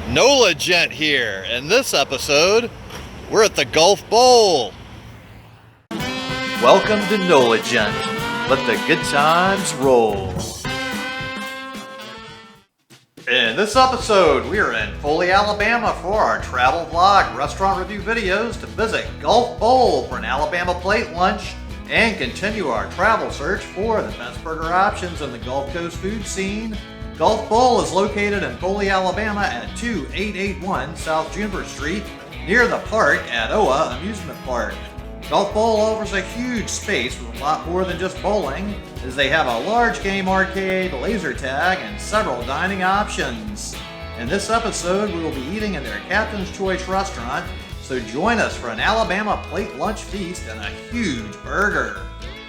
NOLA Gent here. In this episode, we're at the Gulf Bowl. Welcome to NOLA Gent. Let the good times roll. In this episode, we are in Foley, Alabama for our travel vlog restaurant review videos to visit Gulf Bowl for an Alabama plate lunch and continue our travel search for the best burger options in the Gulf Coast food scene. Gulf Bowl is located in Foley, Alabama at 2881 South Juniper Street near the park at NOLA Amusement Park. Gulf Bowl offers a huge space with a lot more than just bowling, as they have a large game arcade, laser tag, and several dining options. In this episode, we will be eating in their Captain's Choice restaurant, so join us for an Alabama plate lunch feast and a huge burger.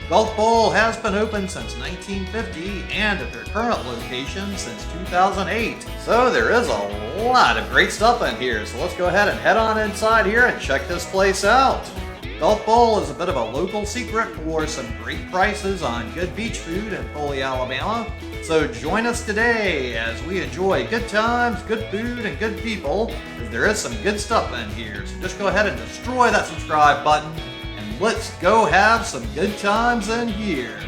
Gulf Bowl has been open since 1950 and at their current location since 2008. So there is a lot of great stuff in here, so let's go ahead and head on inside here and check this place out. Gulf Bowl is a bit of a local secret for some great prices on good beach food in Foley, Alabama. So join us today as we enjoy good times, good food, and good people, as there is some good stuff in here. So just go ahead and destroy that subscribe button, and let's go have some good times in here.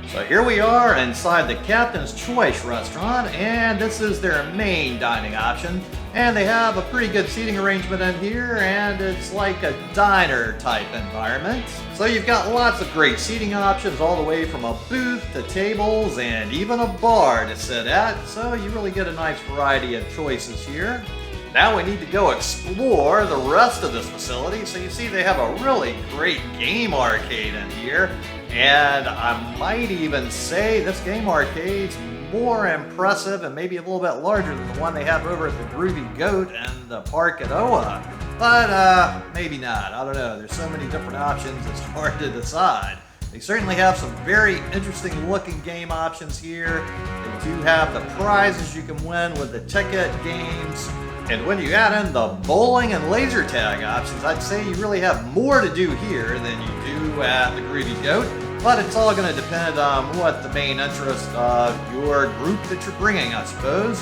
So here we are inside the Captain's Choice restaurant, and this is their main dining option. And they have a pretty good seating arrangement in here, and it's like a diner type environment. So you've got lots of great seating options all the way from a booth to tables and even a bar to sit at. So you really get a nice variety of choices here. Now we need to go explore the rest of this facility. So you see they have a really great game arcade in here. And I might even say this game arcade's more impressive and maybe a little bit larger than the one they have over at the Groovy Goat and the park at NOLA. But maybe not. I don't know. There's so many different options, it's hard to decide. They certainly have some very interesting looking game options here. They do have the prizes you can win with the ticket games. And when you add in the bowling and laser tag options, I'd say you really have more to do here than you do at the Groovy Goat. But it's all going to depend on what the main interest of your group that you're bringing, I suppose.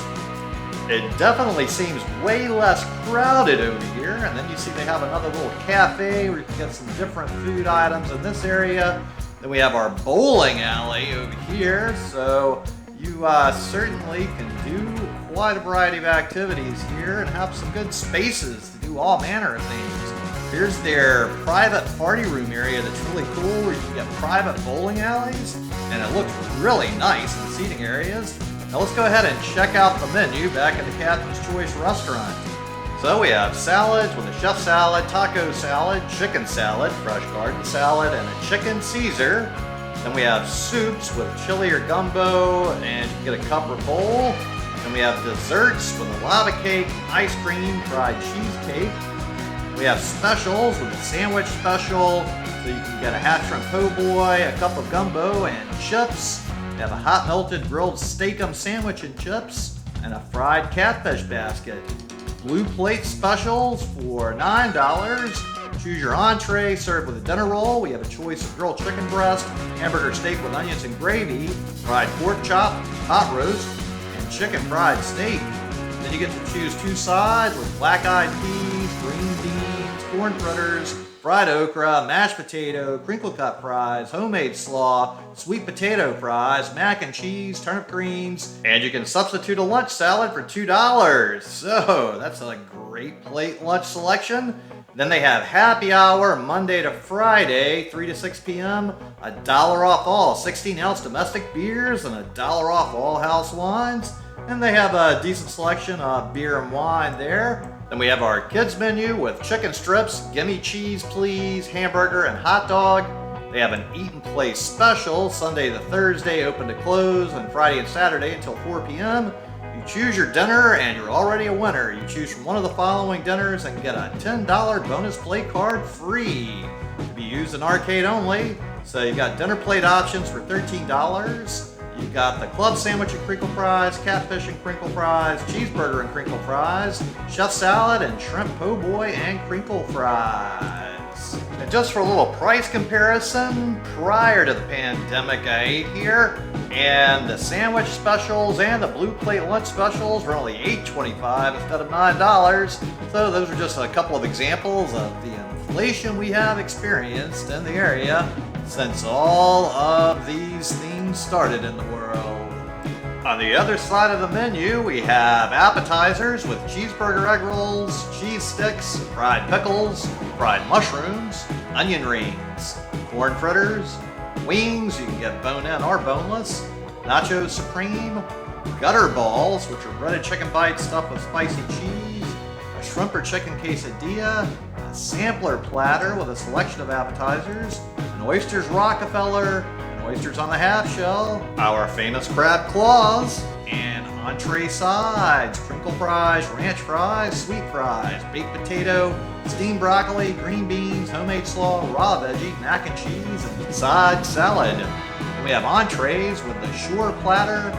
It definitely seems way less crowded over here. And then you see they have another little cafe where you can get some different food items in this area. Then we have our bowling alley over here. So you certainly can do quite a variety of activities here and have some good spaces to do all manner of things. Here's their private party room area that's really cool, where you can get private bowling alleys, and it looks really nice in the seating areas. Now let's go ahead and check out the menu back at the Captain's Choice restaurant. So we have salads with a chef salad, taco salad, chicken salad, fresh garden salad, and a chicken Caesar. Then we have soups with chili or gumbo, and you can get a cup or bowl. Then we have desserts with a lava cake, ice cream, fried cheesecake. We have specials with a sandwich special, so you can get a half shrimp po' boy, a cup of gumbo, and chips. We have a hot melted grilled steak-um sandwich and chips, and a fried catfish basket. Blue plate specials for $9. Choose your entree, served with a dinner roll. We have a choice of grilled chicken breast, hamburger steak with onions and gravy, fried pork chop, hot roast, and chicken fried steak. Then you get to choose two sides with black-eyed peas, green beans, corn fritters, fried okra, mashed potato, crinkle cut fries, homemade slaw, sweet potato fries, mac and cheese, turnip greens, and you can substitute a lunch salad for $2. So that's a great plate lunch selection. Then they have happy hour Monday to Friday, 3 to 6 p.m., $1 off all 16-ounce domestic beers, and $1 off all house wines. And they have a decent selection of beer and wine there. Then we have our kids menu with chicken strips, gimme cheese please, hamburger, and hot dog. They have an eat and play special, Sunday to Thursday open to close, and Friday and Saturday until 4 p.m. You choose your dinner and you're already a winner. You choose from one of the following dinners and get a $10 bonus play card free. To be used in arcade only. So you got dinner plate options for $13. You got the club sandwich and crinkle fries, catfish and crinkle fries, cheeseburger and crinkle fries, chef salad, and shrimp po' boy and crinkle fries. And just for a little price comparison, prior to the pandemic I ate here, And the sandwich specials and the blue plate lunch specials were only $8.25 instead of $9. So those are just a couple of examples of the inflation we have experienced in the area since all of these things started in the world. On the other side of the menu, we have appetizers with cheeseburger egg rolls, cheese sticks, fried pickles, fried mushrooms, onion rings, corn fritters, wings, you can get bone-in or boneless, nachos supreme, gutter balls, which are breaded chicken bites stuffed with spicy cheese, a shrimp or chicken quesadilla, a sampler platter with a selection of appetizers, an oysters Rockefeller, and oysters on the half shell, our famous crab claws, and entree sides, crinkle fries, ranch fries, sweet fries, baked potato, steamed broccoli, green beans, homemade slaw, raw veggie, mac and cheese, and side salad. We have entrees with the shore platter,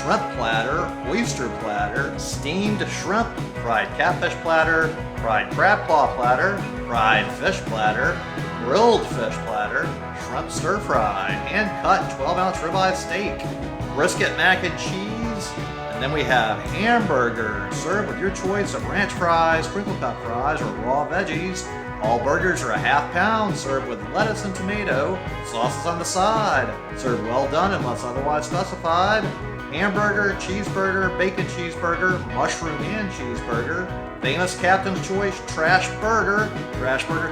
shrimp platter, oyster platter, steamed shrimp, fried catfish platter, fried crab claw platter, fried fish platter, grilled fish platter, shrimp stir fry, hand-cut 12-ounce ribeye steak, brisket mac and cheese, and then we have hamburgers served with your choice of ranch fries, crinkle cut fries, or raw veggies. All burgers are a half pound, served with lettuce and tomato, sauces on the side, served well done unless otherwise specified. Hamburger, cheeseburger, bacon cheeseburger, mushroom and cheeseburger, famous Captain's Choice trash burger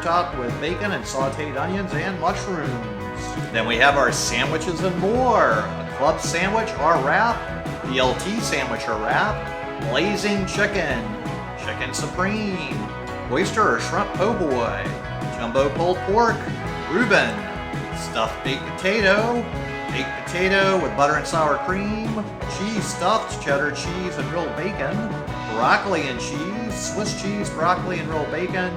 topped with bacon and sauteed onions and mushrooms. Then we have our sandwiches and more. A club sandwich or wrap, BLT sandwich or wrap, blazing chicken, chicken supreme, oyster or shrimp po' boy, jumbo pulled pork, Reuben, stuffed baked potato with butter and sour cream, cheese stuffed cheddar cheese and real bacon, broccoli and cheese, Swiss cheese, broccoli and real bacon,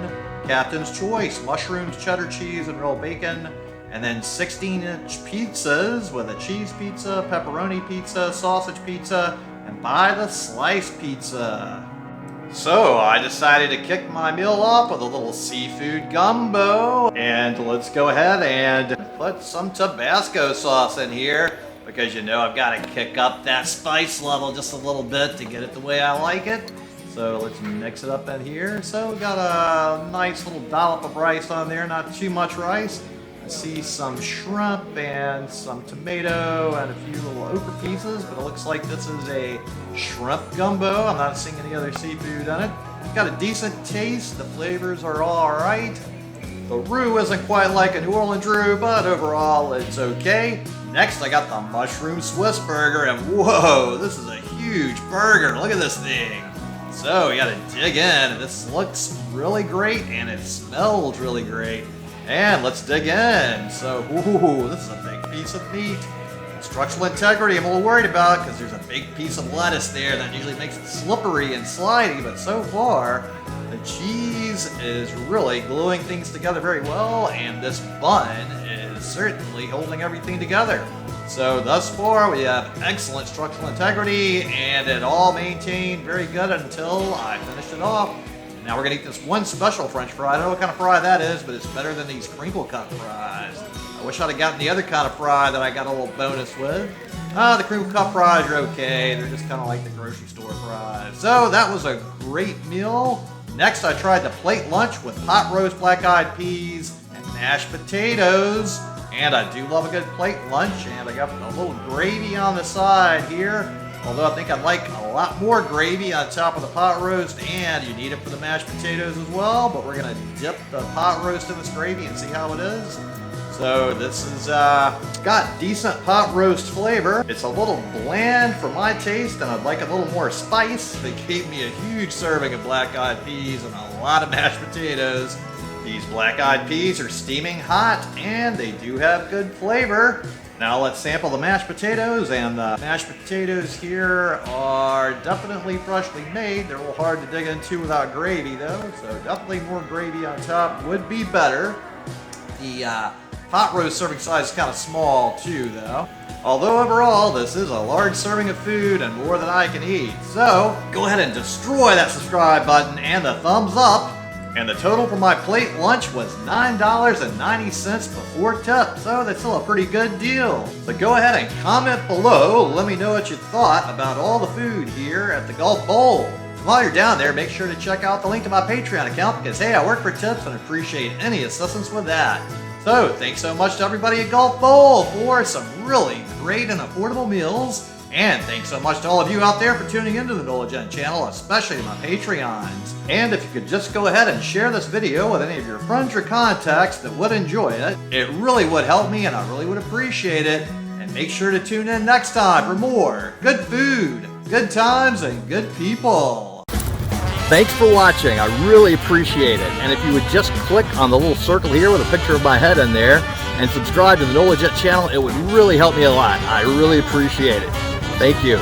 Captain's Choice, mushrooms, cheddar cheese and real bacon, and then 16-inch pizzas with a cheese pizza, pepperoni pizza, sausage pizza, and by the slice pizza. So I decided to kick my meal off with a little seafood gumbo, and let's go ahead and put some Tabasco sauce in here because you know I've got to kick up that spice level just a little bit to get it the way I like it. So let's mix it up in here. So we got a nice little dollop of rice on there, not too much rice. I see some shrimp and some tomato and a few little okra pieces, but it looks like this is a shrimp gumbo. I'm not seeing any other seafood in it. It's got a decent taste. The flavors are all right. The roux isn't quite like a New Orleans roux, but overall it's okay. Next, I got the mushroom Swiss burger, and whoa, this is a huge burger. Look at this thing. So you gotta dig in. This looks really great and it smells really great. And let's dig in. So, ooh, this is a big piece of meat. Structural integrity I'm a little worried about because there's a big piece of lettuce there that usually makes it slippery and slidey, but so far the cheese is really gluing things together very well, and this bun is certainly holding everything together. So thus far we have excellent structural integrity, and it all maintained very good until I finished it off. Now we're gonna eat this one special French fry. I don't know what kind of fry that is, but it's better than these crinkle cut fries. I wish I'd have gotten the other kind of fry that I got a little bonus with. The crinkle cut fries are okay. They're just kind of like the grocery store fries. So that was a great meal. Next I tried the plate lunch with pot roast black-eyed peas and mashed potatoes. And I do love a good plate lunch, and I got a little gravy on the side here. Although I think I'd like a lot more gravy on top of the pot roast, and you need it for the mashed potatoes as well, but we're gonna dip the pot roast in this gravy and see how it is. So this is got decent pot roast flavor. It's a little bland for my taste, and I'd like a little more spice. They gave me a huge serving of black-eyed peas and a lot of mashed potatoes. These black-eyed peas are steaming hot, and they do have good flavor. Now let's sample the mashed potatoes, and the mashed potatoes here are definitely freshly made. They're a little hard to dig into without gravy though, so definitely more gravy on top would be better. The pot roast serving size is kind of small too though. Although overall, this is a large serving of food and more than I can eat. So go ahead and destroy that subscribe button and the thumbs up. And the total for my plate lunch was $9.90 before tip, so that's still a pretty good deal. So go ahead and comment below, let me know what you thought about all the food here at the Gulf Bowl. And while you're down there, make sure to check out the link to my Patreon account because hey, I work for tips and appreciate any assistance with that. So thanks so much to everybody at Gulf Bowl for some really great and affordable meals. And thanks so much to all of you out there for tuning into the NOLA Gent Channel, especially to my Patreons. And if you could just go ahead and share this video with any of your friends or contacts that would enjoy it, it really would help me and I really would appreciate it. And make sure to tune in next time for more good food, good times, and good people. Thanks for watching. I really appreciate it. And if you would just click on the little circle here with a picture of my head in there and subscribe to the NOLA Gent Channel, it would really help me a lot. I really appreciate it. Thank you.